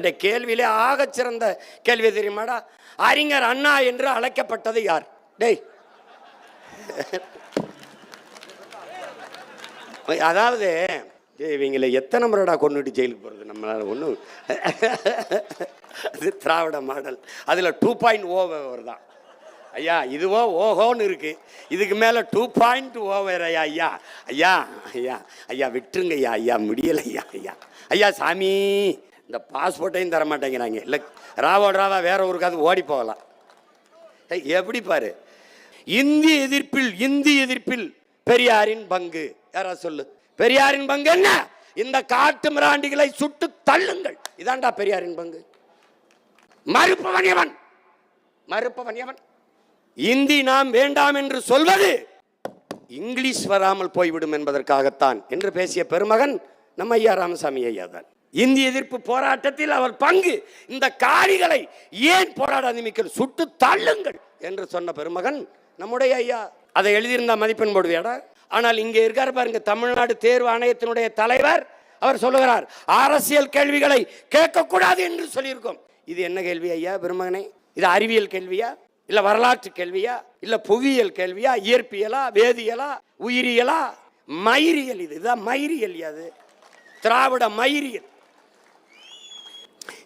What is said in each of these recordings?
இந்த கேள்வியிலே ஆகச்சிறந்த கேள்வி தெரியுமாடா? அறிஞர் அண்ணா என்று அழைக்கப்பட்டது யார்? டேய், அதாவது இவங்களை எத்தனை முறைடா கொண்டுட்டு ஜெயிலுக்கு போகிறது? நம்மளால ஒன்றும் அது திராவிட மாடல். அதில் 2.0 தான் ஐயா. இதுவோ ஓஹோன்னு இருக்கு, இதுக்கு மேலே 2.0 வேற ஐயா. ஐயா ஐயா ஐயா ஐயா விட்டுருங்க ஐயா. ஐயா முடியலை ஐயா. ஐயா ஐயா சாமி, இந்த பாஸ்போர்ட்டையும் தர மாட்டேங்கிறாங்க. இல்லை ராவா வேற ஊருக்காவது ஓடி போகலாம். எப்படி பாரு, இந்தி எதிர்ப்பில் பெரியாரின் பங்கு யாரா சொல்லு? பெரியாரின் பங்கு என்ன? இந்த காட்டு மிராண்டிகளை சுட்டு தள்ளுங்கள். இதான்டா பெரியாரின் பங்கு. மறுப்பவன் எவன்? இந்தி நாம் வேண்டாம் என்று சொல்வது இங்கிலீஷ் வராமல் போய்விடும் என்பதற்காகத்தான் என்று பேசிய பெருமகன் நம்ம ஐயா ராமசாமி ஐயா தான். இந்தி எதிர்ப்பு போராட்டத்தில் அவர் பங்கு. இந்த காரிகளை ஏன் போராடாதீர்கள், சுட்டு தள்ளுங்கள் என்று சொன்ன பெருமகன் நம்முடைய ஐயா. அதை எழுதியிருந்தா மதிப்பெண் போடுவியாடா? ஆனால் இங்கே இருக்காரு பாருங்க, தமிழ்நாடு தேர்வு ஆணையத்தினுடைய தலைவர். அவர் சொல்லுகிறார், அரசியல் கேள்விகளை கேட்கக்கூடாது என்று சொல்லியிருக்கோம். இது என்ன கேள்வி ஐயா பெருமகனே? இது அறிவியல் கேள்வியா, இல்ல வரலாற்று கேள்வியா, இல்ல புவியியல் கேள்வியா, இயற்பியலா, வேதியியலா, உயிரியலா, மயிரியல்? இதுதான் மயிரியல். அது திராவிட மயிரியல்.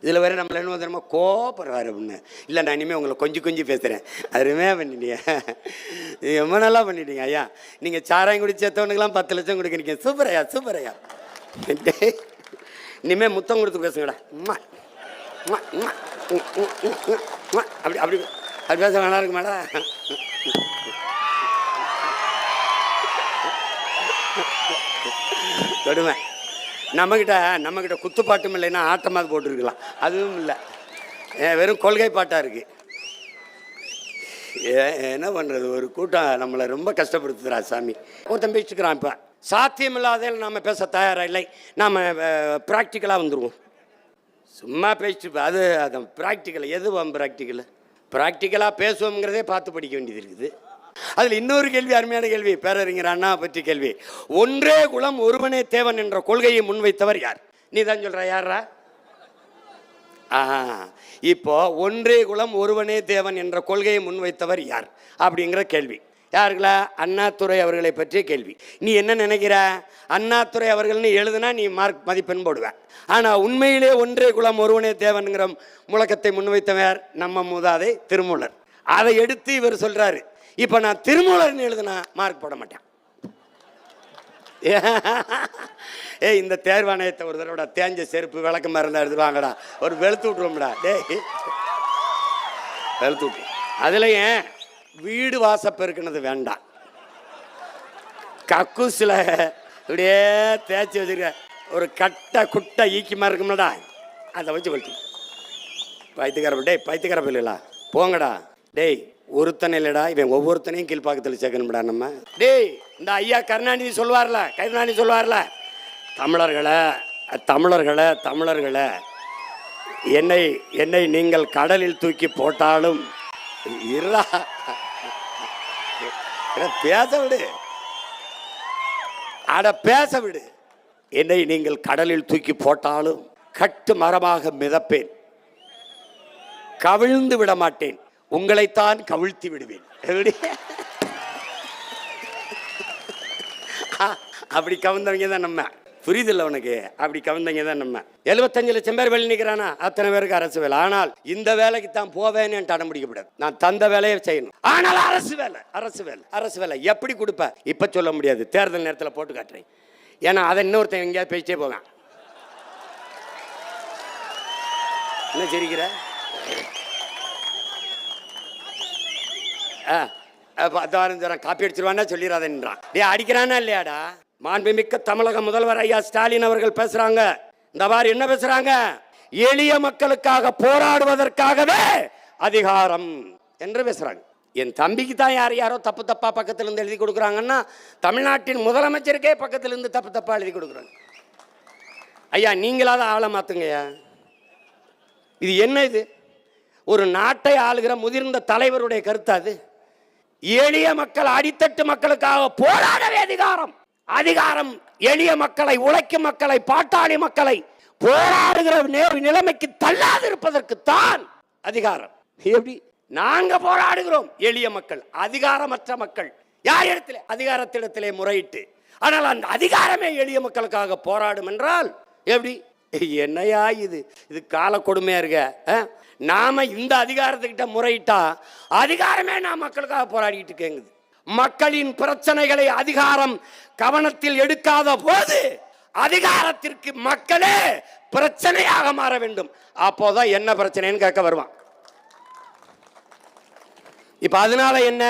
இதில் வேறு நம்மள என்ன தெரியுமா கோபப்படுறாரு அப்படின்னு. இல்லை நான் இனிமேல் உங்களை கொஞ்சம் பேசுகிறேன். அருமையாக பண்ணிட்டீங்க, ரொம்ப நல்லா பண்ணிட்டீங்க ஐயா. நீங்கள் சாராயம் குடிச்சவனுக்கெல்லாம் 10 லட்சம் கொடுக்குறீங்க. சூப்பர் ஐயா. இனிமேல் முத்தம் கொடுத்து பேசுங்கடா. அப்படி அப்படி அப்படி பேச நல்லா இருக்கு மேடம். கொடுமை. நம்மக்கிட்ட குத்துப்பாட்டும் இல்லைன்னா ஆட்டமாக போட்டுருக்கலாம். அதுவும் இல்லை, வெறும் கொள்கை பாட்டாக இருக்குது. என்ன பண்ணுறது, ஒரு கூட்டம் நம்மளை ரொம்ப கஷ்டப்படுத்துகிறா சாமி. ஒருத்தன் பேசிட்டுக்கிறான். இப்போ சாத்தியமில்லாத நாம் பேச தயாராக இல்லை, நாம் ப்ராக்டிக்கலாக வந்துடுவோம். சும்மா பேசிட்டு அது ப்ராக்டிக்கல் எதுவும் ப்ராக்டிக்கலாக பேசுவோங்கிறதே பார்த்து படிக்க வேண்டியது இருக்குது. அதில் இன்னொரு கேள்வி, அருமையான கேள்வி, பேரறிஞர் அண்ணா பற்றி கேள்வி. ஒன்றே குலம் ஒருவனே தேவன் என்ற கொள்கையை முன்வைத்தவர் யார்? நீ தான் சொல்ற யாரா? இப்போ ஒன்றே குலம் ஒருவனே தேவன் என்ற கொள்கையை முன்வைத்தவர் யார் அப்படிங்கிற கேள்வி. யாருங்களா? அண்ணாதுரை அவர்களை பற்றிய கேள்வி. நீ என்ன நினைக்கிற? அண்ணாதுரை அவர்கள்னு எழுதுனா நீ மார்க் மதிப்பெண் போடுவேன். ஆனால் உண்மையிலே ஒன்றே குலம் ஒருவனே தேவன்கிற முழக்கத்தை முன்வைத்தவர் நம்ம மூதாதை திருமூலர். அதை எடுத்து இவர் சொல்றாரு, இப்போ நான் திருமூலர்னு எழுதுனா மார்க் போட மாட்டேன். இந்த தேர்வாணையத்தை ஒரு தடவை தேஞ்ச செருப்பு விளக்க மருந்தா எடுத்துருவாங்கடா, ஒரு வெளுத்து விட்டுருவோம்டா. வெளுத்து விட்டு அதில் ஏன் வீடு வாசப்பெருக்குனது வேண்டாம், கக்கூசில் இப்படியே தேய்ச்சி வச்சுருக்க ஒரு குட்டை ஈக்கி மாதிரி இருக்கும்லடா, அதை வச்சு வெளுத்து. பைத்தியக்கார பிள்ளைகளா போங்கடா. ஒருத்தனை இல்லடா, இவன் ஒவ்வொருத்தனையும் கீழ்பாக்கத்தில் சேர்க்கணும்டா நம்ம. இந்த ஐயா கருணாநிதி சொல்வார்ல, தமிழர்களை என்னை நீங்கள் கடலில் தூக்கி போட்டாலும் பேச விடு. என்னை நீங்கள் கடலில் தூக்கி போட்டாலும் கட்டு மரமாக மிதப்பேன், கவிழ்ந்து விட மாட்டேன், உங்களைத்தான் கவிழ்த்தி விடுவேன். அப்படி கவிழ்ந்தவங்க தான் நம்ம. புரியுதில்ல உனக்கு? அப்படி கவிழ்ந்தவங்க தான் நம்ம. 75 லட்சம் பேர் வேலை நிற்கிறானா, அத்தனை பேருக்கு அரசு வேலை. ஆனால் இந்த வேலைக்கு தான் போவேன்னு என்கிட்ட அடம் பிடிக்கப்படாது. நான் தந்த வேலையை செய்யணும். ஆனால் அரசு வேலை எப்படி கொடுப்ப இப்ப சொல்ல முடியாது, தேர்தல் நேரத்தில் போட்டு காட்டுறேன். ஏன்னா அதை இன்னொருத்தன் எங்கேயாவது பேசிட்டே போவேன். என்ன சிரிக்கிற? காப்பி அடிச்சிருவான்னா சொல்லிடாதேன்றான். அடிக்கிறானா இல்லையாடா? மாண்புமிக்க தமிழக முதல்வர் ஐயா ஸ்டாலின் அவர்கள் பேசுறாங்க. இந்த மாதிரி என்ன பேசுறாங்க? எளிய மக்களுக்காக போராடுவதற்காகவே அதிகாரம் என்று பேசுறாங்க. என் தம்பிக்கு தான் யாரோ தப்பா பக்கத்துல இருந்து எழுதி கொடுக்குறாங்கன்னா, தமிழ்நாட்டின் முதலமைச்சருக்கே பக்கத்துல இருந்து தப்பா எழுதி கொடுக்குறாங்க. ஐயா நீங்களாவது ஆளை மாத்துங்கய்யா. இது என்ன? இது ஒரு நாட்டை ஆளுகிற முதிர்ந்த தலைவருடைய கருத்து. அது எளிய மக்கள், அடித்தட்டு மக்களுக்காக போராடவே அதிகாரம். எளிய மக்களை, உழைக்கும் மக்களை, பாட்டாளி மக்களை போராடுகிற நிலைமைக்கு தள்ளாது இருப்பதற்குத்தான் அதிகாரம். எப்படி நாங்க போராடுகிறோம்? எளிய மக்கள், அதிகாரமற்ற மக்கள். யார் இடத்துல? அதிகாரத்திடத்திலே முறையிட்டு. ஆனால் அந்த அதிகாரமே எளிய மக்களுக்காக போராடும் என்றால் எப்படி? என்னையா இது? இது கால கொடுமையா இருக்க. நாம இந்த அதிகாரத்துக்கிட்ட முறையிட்டா அதிகாரமே நான் மக்களுக்காக போராடிட்டு கேங்குது. மக்களின் பிரச்சனைகளை அதிகாரம் கவனத்தில் எடுக்காத போது அதிகாரத்திற்கு மக்களே பிரச்சனையாக மாற வேண்டும். அப்போதான் என்ன பிரச்சனைன்னு கேட்க வருவான். இப்ப அதனால என்ன?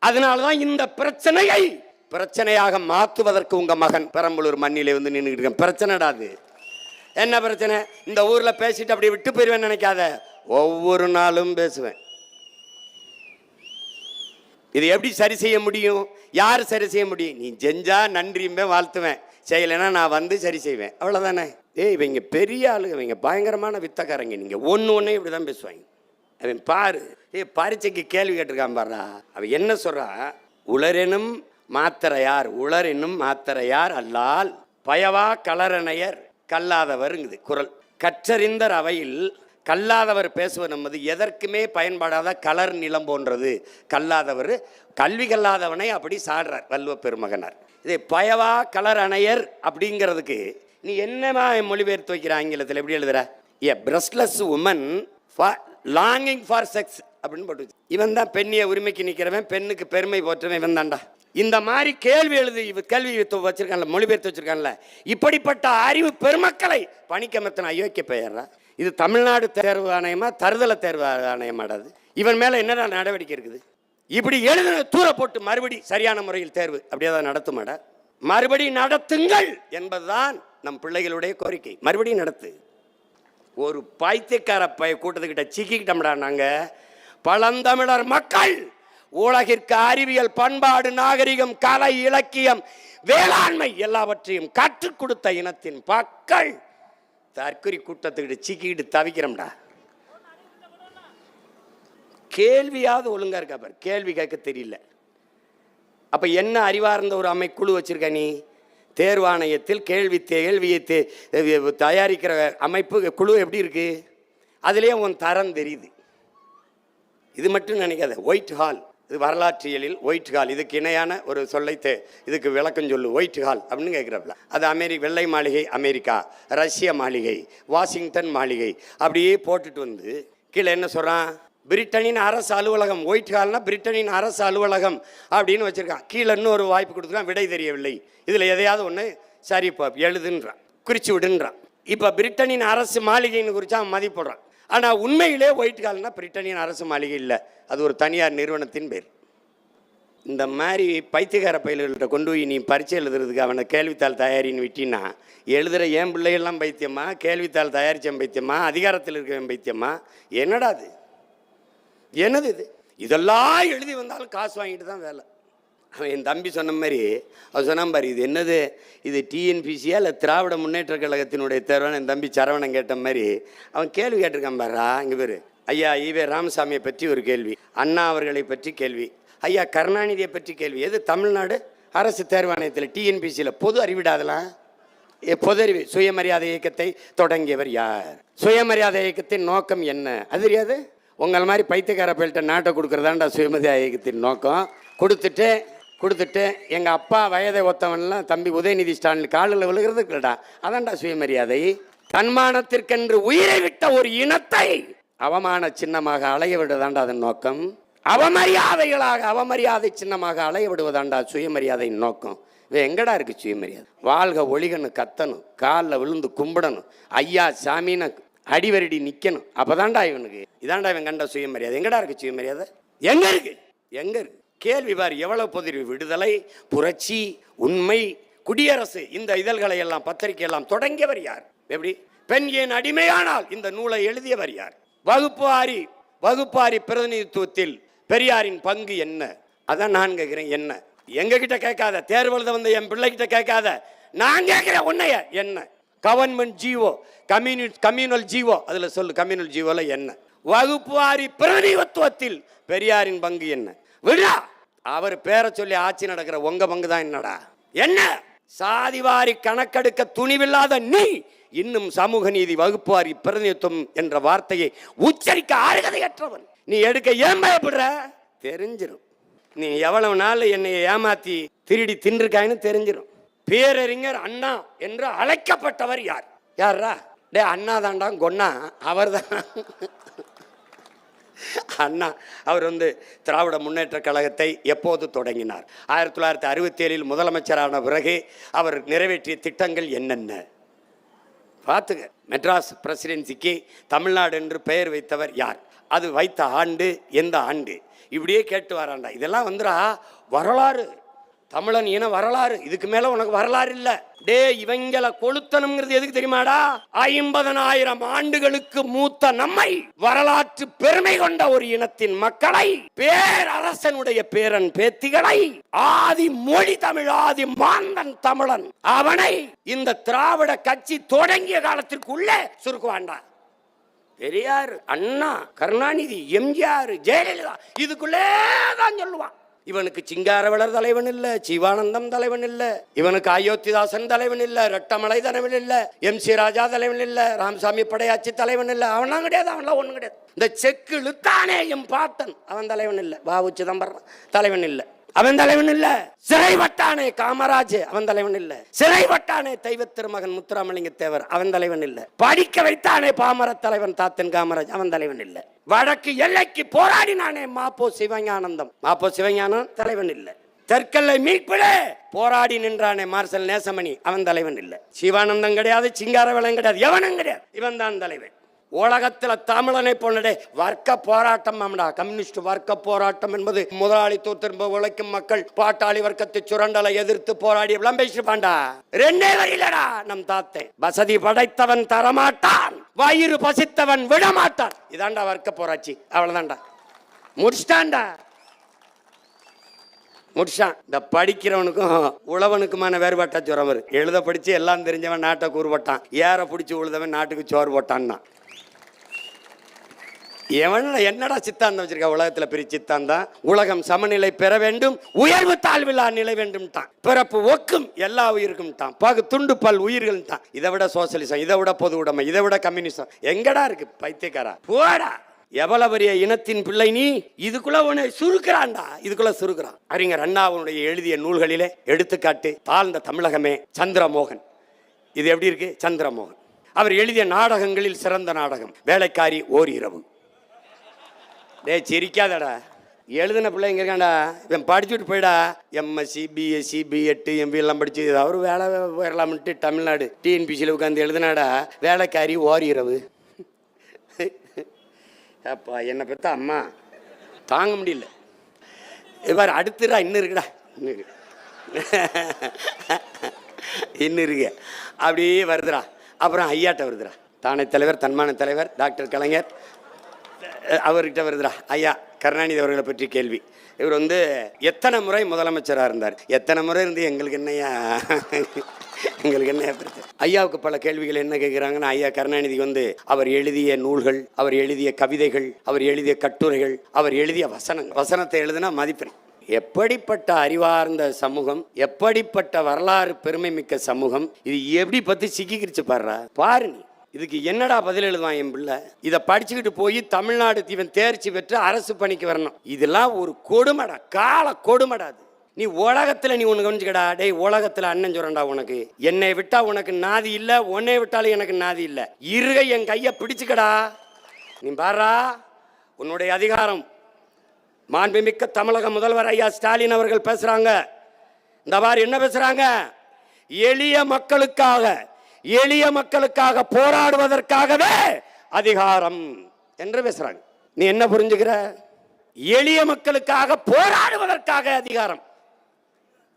அதனாலதான் இந்த பிரச்சனையை பிரச்சனையாக மாற்றுவதற்கு உங்க மகன் பெரம்பலூர் மண்ணிலே வந்து நின்றுட்டு பிரச்சனைடாது. என்ன பிரச்சனை? இந்த ஊர்ல பேசிட்டு அப்படி விட்டு போயிருவேன் நினைக்காத. ஒவ்வொரு நாளும் பேசுவேன். இது எப்படி சரி செய்ய முடியும்? யார் சரி செய்ய முடியும்? நீ செஞ்சா நன்றியுமே வாழ்த்துவேன், செய்யலைன்னா நான் வந்து சரி செய்வேன், அவ்வளவுதானே. இவங்க பெரிய ஆளுங்க, இவங்க பயங்கரமான வித்தக்காரங்க. நீங்க ஒன்னு இப்படிதான் பேசுவாங்க. அவன் பாரு, பரீட்சைக்கு கேள்வி கேட்டிருக்கான் பாருடா. அவன் என்ன சொல்றா? உளரெனும் மாத்திரையார், உளரெனும் மாத்திரையார் அல்லால் பயவா கலரணையர் கல்லாதவருங்குது குரல். கற்றறிந்தர் அவையில் கல்லாதவர் பேசுவது என்பது எதற்குமே பயன்படாத கலர் நிலம் போன்றது. கல்லாதவர், கல்வி கல்லாதவனை அப்படி சாடுறார் வள்ளுவ பெருமகனார். இது பயவா கலர் அணையர் அப்படிங்கிறதுக்கு நீ என்னமா மொழிபெயர்த்து வைக்கிற? ஆங்கிலத்தில் எப்படி எழுதுற? ஏ பிரஸ்ட்லெஸ் உமன் லாங்கிங் ஃபார் செக்ஸ் அப்படின்னு போட்டு. இவன் தான் பெண்ணிய உரிமைக்கு நிற்கிறவன், பெண்ணுக்கு பெருமை போற்றவன் இவன் தான்டா. இந்த மாதிரி கேள்வி எழுதி கேள்வி வச்சிருக்கான்ல, மொழிபெயர்த்து வச்சிருக்கான்ல, இப்படிப்பட்ட அறிவு பெருமக்களை பணிக்கமர்த்தன அயோக்கிய பெயர்றா. இது தமிழ்நாடு தேர்வு ஆணையமா தருதல தேர்வு ஆணையமாடாது? இவன் மேல என்னடா நடவடிக்கை இருக்குது? இப்படி எழுதின தூர போட்டு மறுபடி சரியான முறையில் தேர்வு அப்படியே தான் நடத்துமாடா? மறுபடி நடத்துங்கள் என்பதுதான் நம் பிள்ளைகளுடைய கோரிக்கை. மறுபடியும் நடத்து. ஒரு பைத்தியக்கார கூட்டத்துக்கிட்ட சிக்கிக்கிட்டோம்டா நாங்க. பழந்தமிழர் மக்கள் உலகிற்கு அறிவியல், பண்பாடு, நாகரிகம், கலை, இலக்கியம், வேளாண்மை எல்லாவற்றையும் கற்றுக் கொடுத்த இனத்தின் மக்கள் தற்கொலை கூட்டத்துக்கிட்ட சிக்கிக்கிட்டு தவிக்கிறோம்டா. கேள்வியாவது ஒழுங்கா இருக்கா பாரு, கேள்வி கேட்க தெரியல. அப்ப என்ன அறிவார்ந்த ஒரு அமைக்குழு வச்சிருக்க நீ? தேர்வாணையத்தில் கேள்வியை தயாரிக்கிற அமைப்பு குழு எப்படி இருக்கு? அதுலேயே உன் தரம் தெரியுது. இது மட்டும் நினைக்காத. ஒயிட் ஹால், இது வரலாற்றியலில் ஒயிட் ஹால், இதுக்கு இணையான ஒரு சொல்லை இதுக்கு விளக்கம் சொல்லு. ஒயிட் ஹால் அப்படின்னு கேட்குறப்பல அது வெள்ளை மாளிகை அமெரிக்கா, ரஷ்ய மாளிகை, வாஷிங்டன் மாளிகை அப்படியே போட்டுட்டு வந்து கீழே என்ன சொல்கிறான்? பிரிட்டனின் அரசு அலுவலகம். ஒயிட் ஹால்னா பிரிட்டனின் அரசு அலுவலகம் அப்படின்னு வச்சுருக்கான். கீழே இன்னும் ஒரு வாய்ப்பு கொடுத்துருக்கான், விடை தெரியவில்லை, இதில் எதையாவது ஒன்று சரி இப்போ எழுதுன்றான், குறிச்சு விடுன்றான். இப்போ பிரிட்டனின் அரசு மாளிகைன்னு குறித்து அவன் மதிப்பிடுறான். ஆனால் உண்மையிலே ஒயிட் ஹால்னா பிரிட்டனின் அரசு மாளிகை இல்லை, அது ஒரு தனியார் நிறுவனத்தின் பேர். இந்த மாதிரி பைத்தியக்கார பயில்கள்கிட்ட கொண்டு போய் நீ பரீட்சை எழுதுறதுக்கு அவனை கேள்வித்தாள் தயாரின்னு விட்டினா, எழுதுகிற ஏன் பிள்ளைகள்லாம் பைத்தியமா? கேள்வித்தாள் தயாரித்தவன் பைத்தியமா? அதிகாரத்தில் இருக்கவன் பைத்தியமா? என்னடா அது? என்னது இது? இதெல்லாம் எழுதி வந்தாலும் காசு வாங்கிட்டு தான் வேலை. அவன் என் தம்பி சொன்ன மாதிரி அவன் சொன்னான் பாரு, இது என்னது? இது டிஎன்பிசியா இல்லை திராவிட முன்னேற்ற கழகத்தினுடைய தேர்வான என் தம்பி சரவணன் கேட்ட மாதிரி அவன் கேள்வி கேட்டிருக்கான் பாரா. இங்கே பேர் ஐயா ஈவே ராமசாமியை பற்றி ஒரு கேள்வி, அண்ணா அவர்களை பற்றி கேள்வி, ஐயா கருணாநிதியை பற்றி கேள்வி. எது தமிழ்நாடு அரசு தேர்வாணையத்தில் டிஎன்பிசியில் பொது அறிவிடாதலாம்? பொது அறிவு. சுயமரியாதை இயக்கத்தை தொடங்கியவர் யார்? சுயமரியாதை இயக்கத்தின் நோக்கம் என்ன? அது தெரியாது. உங்கள் மாதிரி பைத்தியக்கார பயில்கிட்ட நாட்டை கொடுக்குறதாண்டா சுயமரியாதை இயக்கத்தின் நோக்கம். கொடுத்துட்டு எங்கள் அப்பா வயதை ஒத்தவன்லாம் தம்பி உதயநிதி ஸ்டாலின் காலில் விழுகிறதுக்கு இல்லடா, அதான்டா சுயமரியாதை. தன்மானத்திற்கென்று உயிரை விட்ட ஒரு இனத்தை அவமான சின்னமாக அலைய விடுவதாண்டா அதன் நோக்கம். அவமரியாதை சின்னமாக அலைய விடுவதாண்டா சுயமரியாதையின் நோக்கம். எங்கடா இருக்கு சுயமரியாதை? வாழ்க ஒளிகன்னு கத்தணும், காலில் விழுந்து கும்பிடணும், ஐயா சாமின்னு அடிவரடி நிற்கணும். அப்போதான்டா இவனுக்கு இதாண்டா இவன் கண்ட சுயமரியாதை. எங்கடா இருக்கு சுயமரியாதை? எங்க இருக்கு? கேள்வி பார். எவ்வளவு பொது விடுதலை, புரட்சி, உண்மை, குடியரசு இந்த இதழ்களை எல்லாம் பத்திரிகை எல்லாம் தொடங்கியவர் யார்? எப்படி? பெண் ஏன் அடிமையானால் இந்த நூலை எழுதியவர் யார்? வகுப்பாரி பிரதிநிதித்துவத்தில் பெரியாரின் பங்கு என்ன? அதான் நான் கேட்கிறேன். என்ன? எங்க கிட்ட கேட்காத, தேர்வு எழுத வந்த என் பிள்ளை கிட்ட கேட்காத, நான் கேட்கிறேன் உன்னைய. என்ன கவர்மெண்ட் ஜீவோ, கம்யூனல் ஜீவோ, அதுல சொல்லு. கம்யூனல் ஜீவோல என்ன? வகுப்புவாரி பிரதிநிதித்துவத்தில் பெரியாரின் பங்கு என்ன? விடா. அவர் பேரை சொல்லி ஆட்சி நடக்கிற உங்க பங்கு தான் என்னடா? என்ன சாதிவாரி கணக்கெடுக்க துணிவில்லாத நீ இன்னும் சமூக நீதி வகுப்புவாரி பிரதிநிதித்துவம் என்ற வார்த்தையை உச்சரிக்க அருகதையற்றவன். நீ எடுக்க ஏன் பயப்படுற? தெரிஞ்சிடும். நீ எவ்வளவு நாள் என்னை ஏமாத்தி திருடி தின்றுக்காயின்னு தெரிஞ்சிடும். பேரறிஞர் அண்ணா என்று அழைக்கப்பட்டவர் யார்? யாரா? டே அண்ணா தாண்டா கொன்னா. அவர் தான் அண்ணா. அவர் திராவிட முன்னேற்ற கழகத்தை எப்போது தொடங்கினார்? 1967 முதலமைச்சரான பிறகு அவர் நிறைவேற்றிய திட்டங்கள் என்னென்ன பார்த்துக்க. மெட்ராஸ் பிரசிடென்சிக்கு தமிழ்நாடு என்று பெயர் வைத்தவர் யார்? அது வைத்த ஆண்டு எந்த ஆண்டு? இப்படியே கேட்டு வராண்டா. இதெல்லாம் வரலாறு, தமிழன் இன வரலாறு. இதுக்கு மேல உனக்கு வரலாறு இல்ல. டே இவங்கள கொளுத்தணுங்கிறது எதுக்கு தெரியுமாடா? 50,000 ஆண்டுகளுக்கு மூத்த நம்மை, வரலாற்று பெருமை கொண்ட ஒரு இனத்தின் மக்களை, பேரரசனுடைய பேரன் பேத்திகளை, ஆதி மொழி தமிழ், ஆதி மாந்தன் தமிழன், அவனை இந்த திராவிட கட்சி தொடங்கிய காலத்திற்குள்ளே சுருக்குவாண்டா. பெரியார், அண்ணா, கருணாநிதி, எம்ஜிஆர், ஜெயலலிதா இதுக்குள்ளே தான் சொல்லுவான். இவனுக்கு சிங்காரவளர் தலைவன் இல்ல, சிவானந்தம் தலைவன் இல்ல, இவனுக்கு அயோத்திதாசன் தலைவன் இல்ல, ரெட்டமலை தலைவன் இல்ல, MC ராஜா தலைவன் இல்ல, ராமசாமி படையாச்சி தலைவன் இல்ல. அவன்லாம் கிடையாது. அவன்லாம் ஒண்ணும் கிடையாது. இந்த செக்கு இழுத்தானே எம் பாட்டன், அவன் தலைவன் இல்ல. பாபு சிதம்பரம் தலைவன் இல்ல, அவன் தலைவன் இல்ல. சிறைப்பட்டானே காமராஜ், அவன் தலைவன் இல்ல. சிறைப்பட்டானே தெய்வ திருமகன் முத்துராமலிங்க தேவர், அவன் தலைவன் இல்ல. படிக்க வைத்தானே பாமர தலைவன் தாத்தன் காமராஜ், அவன் தலைவன் இல்ல. வடக்கு எல்லைக்கு போராடினானே மாப்போ சிவஞானந்தம், மாப்போ சிவஞானம் தலைவன் இல்ல. தெற்கல்லை மீட்பிலே போராடி நின்றானே மார்சல் நேசமணி, அவன் தலைவன் இல்ல. சிவானந்தம் கிடையாது, சிங்காரவேலன் கிடையாது, எவனும் கிடையாது. இவன் தான் தலைவன். உலகத்தில் தமிழனை போனடே வர்க்க போராட்டம். கம்யூனிஸ்ட் வர்க்க போராட்டம் என்பது முதலாளித்துவ உழைக்கும் மக்கள் பாட்டாளி வர்க்கத்தை சுரண்டலை எதிர்த்து போராடி எல்லாம் பேசிருப்பாண்டா. ரெண்டே வரியிலடா நம் தாத்தே. வசதி படைத்தவன் தரமாட்டான், வயிறு பசித்தவன் விடமாட்டான். இதாண்டா வர்க்க போராட்சி. அவ்வளவுதான்டா, முடிச்சிட்டான்டா, முடிச்சான். இந்த படிக்கிறவனுக்கும் உழவனுக்குமான வேறுபாட்டா சொல்ற மாதிரி. எழுத படிச்சு எல்லாம் தெரிஞ்சவன் நாட்டை கூறுபட்டான், ஏற பிடிச்சி உழுதவன் நாட்டுக்கு சோறு போட்டான்னா. எவன் என்னடா சித்தாந்தம் வச்சிருக்க? உலகத்துல பெரிய சித்தாந்தம். உலகம் சமநிலை பெற வேண்டும், உயர்வு தாழ்வில்லா நிலை வேண்டும் தான். பிறப்பு ஒக்கும் எல்லா உயிருக்கும் தான். பாகு துண்டு பல் உயிர்கள் தான். இதை விட சோசியலிசம், இதை விட பொது உடைமை, இதை விட கம்யூனிசம் எங்கடா இருக்கு? பைத்தியக்காரா போடா. எவ்வளவு பெரிய இனத்தின் பிள்ளை நீ! இதுக்குள்ள உன்னை சுருக்கிறான்டா, இதுக்குள்ள சுருக்கிறான். அறிஞர் அண்ணாவுடைய எழுதிய நூல்களிலே எடுத்துக்காட்டு தாழ்ந்த தமிழகமே, சந்திரமோகன். இது எப்படி இருக்கு? சந்திரமோகன் அவர் எழுதிய நாடகங்களில் சிறந்த நாடகம் வேலைக்காரி ஓர் இரவு. டே சிரிக்காதடா, எழுதின பிள்ளைங்க இருக்காண்டா. இவன் படிச்சுட்டு போயிடா. MSc BSc B.Ed MB எல்லாம் படிச்சு அவர் வேலை போயிடலாம்ட்டு தமிழ்நாடு TNPCயில் உட்காந்து எழுதினாடா வேலைக்காரி ஓர் இரவு. அப்பா என்னை பெற்ற அம்மா தாங்க முடியல. இவர் அடுத்துடா இன்னும் இருக்குடா, இன்னும் இருக்கு. அப்படியே வருதுடா. அப்புறம் ஐயாட்ட வருதுடா. தானே தலைவர், தன்மான தலைவர் டாக்டர் கலைஞர் அவர்கிட்ட வருதுடா. ஐயா கருணாநிதி அவர்களை பற்றி கேள்வி. இவர் எத்தனை முறை முதலமைச்சராக இருந்தார்? எத்தனை முறை இருந்து எங்களுக்கு என்னையா, எங்களுக்கு என்ன பிரச்சனை? ஐயாவுக்கு பல கேள்விகள் என்ன கேட்குறாங்கன்னா, ஐயா கருணாநிதி அவர் எழுதிய நூல்கள், அவர் எழுதிய கவிதைகள், அவர் எழுதிய கட்டுரைகள், அவர் எழுதிய வசனத்தை எழுதுனா மதிப்பெண். எப்படிப்பட்ட அறிவார்ந்த சமூகம், எப்படிப்பட்ட வரலாறு பெருமை மிக்க சமூகம், இது எப்படி பத்தி சிக்கிக்கிருச்சு பாடுறா பாரு. நீ இதுக்கு என்னடா பதில் எழுதுவான் என் பிள்ளை? இதை படிச்சுக்கிட்டு போய் தமிழ்நாடு இவன் தேர்ச்சி பெற்று அரசு பணிக்கு வரணும். இதெல்லாம் ஒரு கொடுமடா, கால கொடுமடாது. நீ உலகத்துல நீ ஒண்ணு கவனிச்சுக்கடா. டேய் உலகத்துல அண்ணன் சொல்றா, உனக்கு என்னை விட்டா உனக்கு நாதி இல்ல, உன்னை விட்டாலும் எனக்கு நாதி இல்ல. இருகை என் கையை பிடிச்சுக்கடா. நீ பாரா, உன்னுடைய அதிகாரம். மாண்புமிக்க தமிழக முதல்வர் ஐயா ஸ்டாலின் அவர்கள் பேசுறாங்க. இந்த மாதிரி என்ன பேசுறாங்க? எளிய மக்களுக்காக போராடுவதற்காகவே அதிகாரம் என்று பேசுறாங்க. நீ என்ன புரிஞ்சுக்கிற? எளிய மக்களுக்காக போராடுவதற்காக அதிகாரம்.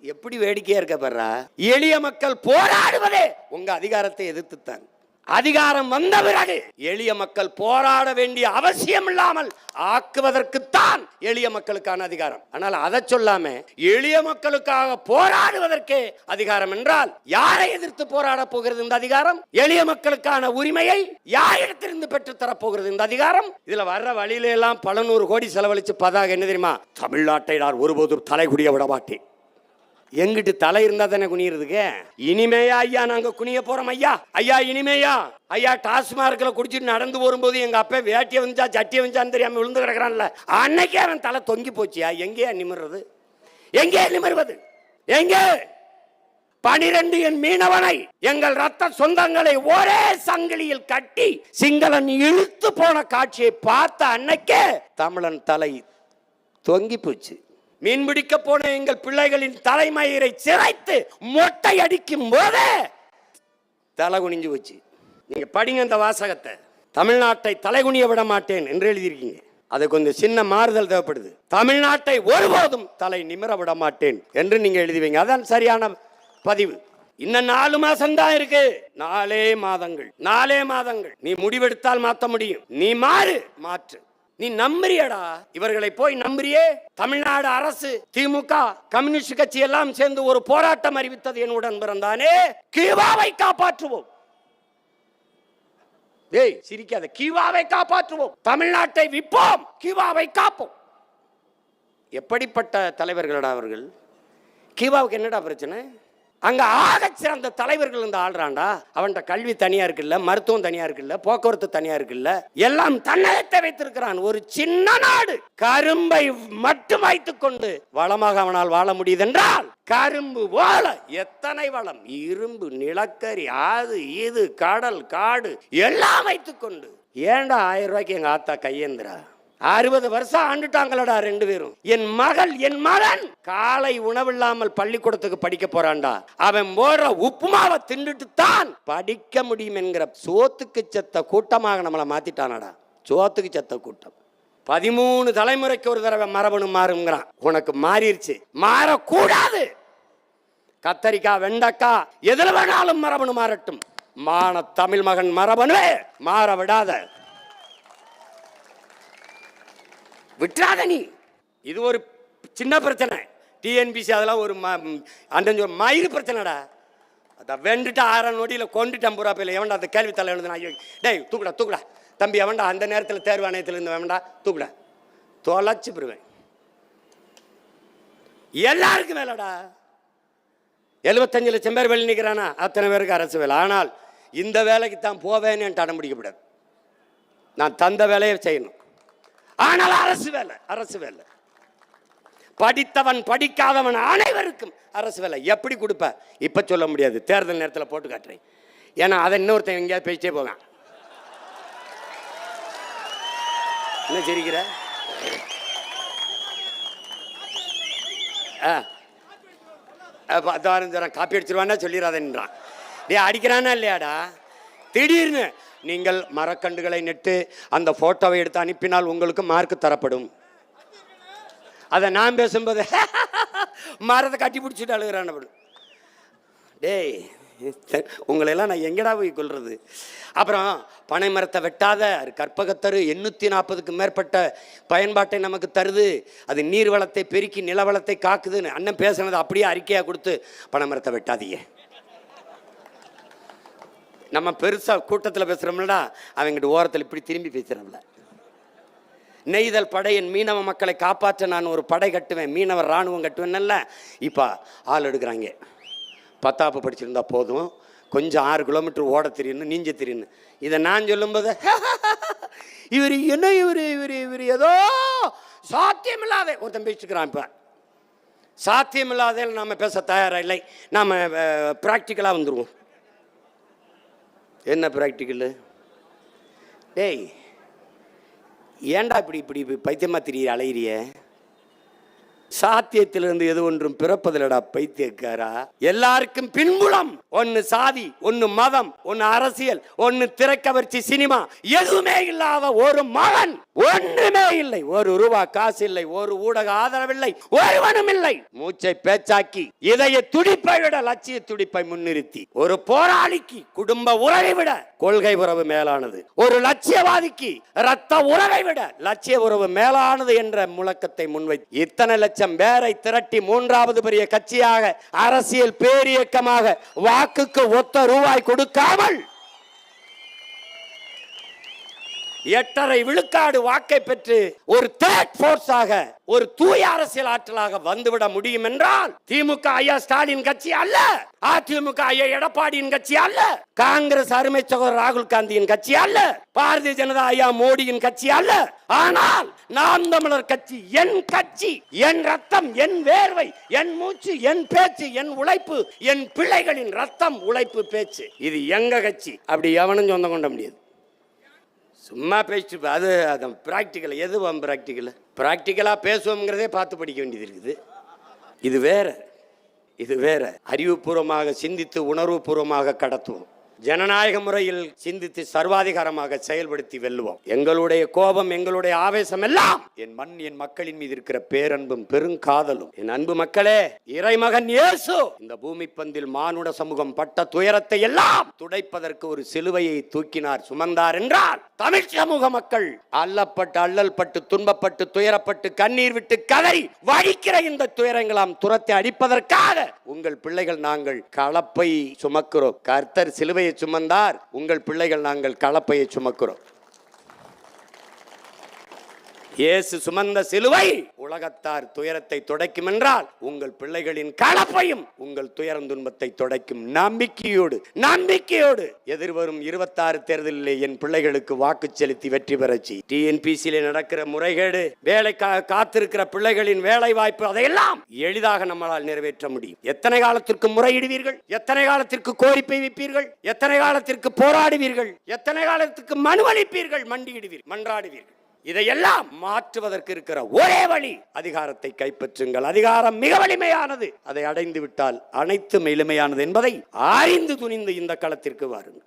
எப்படி வேடிக்கையா இருக்க பாரு. எளிய மக்கள் போராடுவதே உங்க அதிகாரத்தை எதிர்த்துத்தான். அதிகாரம் வந்த பிறகு எளிய மக்கள் போராட வேண்டிய அவசியம் இல்லாமல் ஆக்குவதற்குத்தான் எளிய மக்களுக்கான அதிகாரம். ஆனால் அதை சொல்லாம எளிய மக்களுக்காக போராடுவதற்கே அதிகாரம் என்றால் யாரை எதிர்த்து போராட போகிறது இந்த அதிகாரம்? எளிய மக்களுக்கான உரிமையை யாரிடத்திலிருந்து பெற்று தரப்போகிறது இந்த அதிகாரம்? இதுல வர்ற வழியில எல்லாம் பல நூறு கோடி செலவழிச்சு பதாக என்ன தெரியுமா? தமிழ்நாட்டை நான் ஒருபோதும் தலைகுடிய விட மாட்டேன். எங்கிட்டு தலை இருந்தா தானே குனியறதுக்கு. இனிமேயா ஐயா நாங்க குனிய போறோம் ஐயா. ஐயா இனிமேயா ஐயா டாஸ்மார்க்ல குடிச்சிட்டு நடந்து வரும்போது எங்க அப்பா வேட்டிய வந்துச்சா சட்டிய வந்துச்சான்னு தெரியாம விழுந்து கிடக்குறான்ல, அன்னைக்கே அவன் தலை தொங்கி போச்சியா. எங்கேயா நிமிர்றது, எங்கே நிமிர்வது, எங்கே? 12 என் மீனவனை, எங்கள் ரத்த சொந்தங்களை ஒரே சங்கிலியில் கட்டி சிங்களன் இழுத்து போன காட்சியை பார்த்த அன்னைக்கே தமிழன் தலை தொங்கி போச்சு. மீன்பிடிக்க போன எங்கள் பிள்ளைகளின் தலைமயிரை சிரைத்து மொட்டை அடிக்கும் போதே தலை குனிஞ்சு வச்சு. நீங்க படிங்க அந்த வாசகத்தை. தமிழ்நாட்டை தலைகுனிய விட மாட்டேன் என்று எழுதியிருக்கீங்க. அது கொஞ்சம் சின்ன மாறுதல் தேவைப்படுது. தமிழ்நாட்டை ஒருபோதும் தலை நிமிர விட மாட்டேன் என்று நீங்க எழுதுவீங்க. அதான் சரியான பதிவு. இன்னும் 4 மாசம் தான் இருக்கு. 4 மாதங்கள், 4 மாதங்கள். நீ முடிவெடுத்தால் மாற்ற முடியும். நீ மாற்று. நீ நம்புறியடா, இவர்களை போய் நம்புறியே. தமிழ்நாடு அரசு, திமுக, கம்யூனிஸ்ட் கட்சி எல்லாம் சேர்ந்து ஒரு போராட்டம் அறிவித்தது என்னுடன் பிறந்தானே. கீவாவை காப்பாற்றுவோம். டேய் சிரிக்காத. கீவாவை காப்பாற்றுவோம், தமிழ்நாட்டை விற்போம், கீவாவை காப்போம். எப்படிப்பட்ட தலைவர்களடா அவர்கள்? கீவாவுக்கு என்னடா பிரச்சனை? அங்க ஆக சிறந்த தலைவர்கள் இந்த ஆள்றாண்டா. அவன்கிட்ட கல்வி தனியா இருக்குல்ல, மருத்துவம் தனியா இருக்குல்ல, போக்குவரத்து தனியா இருக்குல்ல, எல்லாம் தன்னகத்தை வைத்திருக்கிறான். ஒரு சின்ன நாடு கரும்பை மட்டும் வைத்துக் கொண்டு வளமாக அவனால் வாழ முடியுது என்றால், கரும்பு போல எத்தனை வளம், இரும்பு, நிலக்கரி, அது இது, கடல், காடு எல்லாம் வைத்துக் கொண்டு. ஏண்டா 1000 ரூபாய்க்கு எங்க ஆத்தா கையேந்திரா? 60 வருஷம் ஆண்டுட்டாங்களடா 2 பேரும். என் மகன் காலை உணவில்லாமல் பள்ளிக்கூடத்துக்கு படிக்க போறான்டா. அவன் போற உப்புமாவை தின்னுட்டு தான் படிக்க முடியும் என்கிற சோத்துக்கு செத்த கூட்டமாக நம்மளை மாத்திட்டானடா. சோத்துக்கு செத்த கூட்டம். 13 தலைமுறைக்கு ஒரு தடவை மரபணு மாறுங்கிறான். உனக்கு மாறிடுச்சு, மாறக்கூடாது. கத்தரிக்காய், வெண்டைக்காய், எதுல வேணாலும் மரபணு மாறட்டும். தமிழ் மகன் மரபணு மாற விடாத, விட்டுறாத நீ. இது ஒரு சின்ன பிரச்சனை. டிஎன்பிசி அதெல்லாம் ஒரு மயிறு பிரச்சனைடா. அதை வெண்டுட்டு 6 நொடியில் கொண்டுட்டு 50 ரூபா போயில எவன்டா அந்த கேள்வி தலை எழுதுனா? டேய் தூக்குடா தம்பி, எவன்டா அந்த நேரத்தில் தேர்வு ஆணையத்தில் இருந்து வேண்டா தூக்குடா, தொலைச்சு போடுவேன். எல்லாருக்கும் வேலைடா. 75 லட்சம் பேர் வெளியே நிற்கிறானா, அத்தனை பேருக்கு அரசு வேலை. ஆனால் இந்த வேலைக்கு தான் போவேன்னு என்கிட்ட அடம் பிடிக்கப்படாது. நான் தந்த வேலையை செய்யணும். ஆனால் அரசு வேலை. படித்தவன் படிக்காதவன் அனைவருக்கும் அரசு வேலை. எப்படி கொடுப்ப இப்ப சொல்ல முடியாது, தேர்தல் நேரத்தில் போட்டு காட்டுறேன். ஏன்னா அதை இன்னொருத்தன் எங்கேயாவது பேசிட்டே போவேன். என்ன சிரிக்கிற? காப்பி அடிச்சிருவான்னா சொல்லிடாதன்றான். டே அடிக்கிறானா இல்லையாடா? திடீர்னு நீங்கள் மரக்கண்டுகளை நட்டு அந்த போட்டோவை எடுத்து அனுப்பினால் உங்களுக்கு மார்க் தரப்படும். அதை நான் பேசும்போது மரத்தை கட்டி பிடிச்சிட்டு அழுகிறான். டேய் உங்களெல்லாம் நான் எங்கடா போய் கொள்றது? அப்புறம் பனை மரத்தை வெட்டாத கற்பகத்தரு 840க்கு மேற்பட்ட பயன்பாட்டை நமக்கு தருது. அது நீர் வளத்தை பெருக்கி நிலவளத்தை காக்குதுன்னு அண்ணன் பேசுனது அப்படியே அறிக்கையாக கொடுத்து பனை மரத்தை வெட்டாதீங்க. நம்ம பெருசாக கூட்டத்தில் பேசுகிறோம்லடா, அவங்கிட்ட ஓரத்தில் இப்படி திரும்பி பேசுகிறோம்ல. நெய்தல் படையின் மீனவ மக்களை காப்பாற்ற நான் ஒரு படை கட்டுவேன், மீனவர் இராணுவம் கட்டுவேன்ல. இப்போ ஆள் எடுக்கிறாங்க. 10ஆப்பு படிச்சிருந்தா போதும், கொஞ்சம் 6 கிலோமீட்டர் ஓட தெரியுன்னு, நீஞ்ச தெரியுன்னு. இதை நான் சொல்லும்போது இவர் என்ன இவர் ஏதோ சாத்தியமில்லாத ஒருத்தன் பேசிட்டுருக்கிறான். இப்போ சாத்தியமில்லாத நாம் பேச தயாராக இல்லை. நாம் ப்ராக்டிக்கலாக வந்துடுவோம். என்ன ப்ராக்டிக்கல்? டேய் ஏண்டா இப்படி பைத்தியமா திரிய அலையிறிய? சாத்தியத்திலிருந்து எது ஒன்றும் பிறப்பதிலடா பைத்தியக்காரா. எல்லாருக்கும் பின்புலம். ஒன்னு சாதி, ஒன்னு மதம், ஒன்னு அரசியல், ஒன்னு திரைக்கவர்ச்சி, சினிமா, எதுவுமே இல்லாத ஒரு மகன் ஒன்றுமே இல்லை. ஒரு ரூபா காசு இல்லை, ஒரு ஊடக ஆதரவில்லை, ஒருவனும் இல்லை. மூச்சை பேச்சாக்கி இதய துடிப்பை விட லட்சிய துடிப்பை முன்னிறுத்தி ஒரு போராளிக்கு குடும்ப உறவை விட கொள்கை உறவு மேலானது, ஒரு லட்சியவாதிக்கு ரத்த உறவை விட லட்சிய உறவு மேலானது என்ற முழக்கத்தை முன்வைத்து இத்தனை லட்சம் பேரை திரட்டி 3வது பெரிய கட்சியாக, அரசியல் பேரியக்கமாக, வாக்குக்கு ஒத்த ரூபாய் கொடுக்காமல் 8.5 விழுக்காடு வாக்கை பெற்று ஒரு தேர்ட் போர்ஸாக, ஒரு தூய அரசியல் ஆற்றலாக வந்துவிட முடியும் என்றால் திமுக ஐயா ஸ்டாலின் கட்சி அல்ல, அதிமுக ஐயா எடப்பாடியின் கட்சி அல்ல, காங்கிரஸ் அருமை சகோதரர் ராகுல் காந்தியின் கட்சி அல்ல, பாரதிய ஜனதா ஐயா மோடியின் கட்சி அல்ல. ஆனால் நாம் தமிழர் கட்சி என் கட்சி, என் ரத்தம், என் வேர்வை, என் மூச்சு, என் பேச்சு, என் உழைப்பு, என் பிள்ளைகளின் ரத்தம், உழைப்பு, பேச்சு, இது எங்க கட்சி. அப்படி எவனும் சொந்தம் கொண்ட முடியாது. சும்மா பேசிட்டு அது பிராக்டிக்கல். எது பிராக்டிக்கலா பேசுவோம்ங்கிறதே பார்த்து படிக்க வேண்டியது இருக்குது. இது வேற. அறிவுபூர்வமாக சிந்தித்து உணர்வுபூர்வமாக கடத்துவோம். ஜனநாயக முறையில் சிந்தித்து சர்வாதிகாரமாக செயல்படுத்தி வெல்லுவோம். எங்களுடைய கோபம், எங்களுடைய ஆவேசம் எல்லாம் என் மண், என் மக்களின் மீது இருக்கிற பேரன்பும் பெருங்காதலும். என் அன்பு மக்களே, இறைமகன் இயேசு இந்த பூமி பந்தில் மானுட சமூகம் பட்ட துயரத்தை எல்லாம் துடைப்பதற்கு ஒரு சிலுவையை தூக்கினார், சுமந்தார் என்றால் தமிழ் சமூக மக்கள் அல்லப்பட்டு, அல்லல் பட்டு, துன்பப்பட்டு, துயரப்பட்டு, கண்ணீர் விட்டு கதறி வடிக்கிற இந்த துயரங்களாம் துரத்தை அடிப்பதற்காக உங்கள் பிள்ளைகள் நாங்கள் கலப்பை சுமக்கிறோம். கர்த்தர் சிலுவை சுமந்தார், உங்கள் பிள்ளைகள் நாங்கள் கலப்பையை சுமக்கிறோம். இயேசு சுமந்த சிலுவை உலகத்தார் துயரத்தை துடைக்கும் என்றால் உங்கள் பிள்ளைகளின் கலப்பையும் உங்கள் துயரம் துன்பத்தை துடைக்கும். நம்பிக்கையோடு எதிர்வரும் 26 தேர்தலிலே என் பிள்ளைகளுக்கு வாக்கு செலுத்தி வெற்றி பெறச்சி. டிஎன்பிசியிலே நடக்கிற முறைகேடு, வேலைக்காக காத்திருக்கிற பிள்ளைகளின் வேலை வாய்ப்பு, அதையெல்லாம் எளிதாக நம்மளால் நிறைவேற்ற முடியும். எத்தனை காலத்திற்கு முறையிடுவீர்கள்? எத்தனை காலத்திற்கு கோரிக்கை வைப்பீர்கள்? எத்தனை காலத்திற்கு போராடுவீர்கள்? எத்தனை காலத்துக்கு மனுவளிப்பீர்கள்? மன்றாடுவீர்கள்? இதையெல்லாம் மாற்றுவதற்கு இருக்கிற ஒரே வழி அதிகாரத்தை கைப்பற்றுங்கள். அதிகாரம் மிக வலிமையானது. அதை அடைந்து விட்டால் அனைத்தும் எளிமையானது என்பதை அறிந்து துணிந்து இந்த களத்திற்கு வாருங்கள்.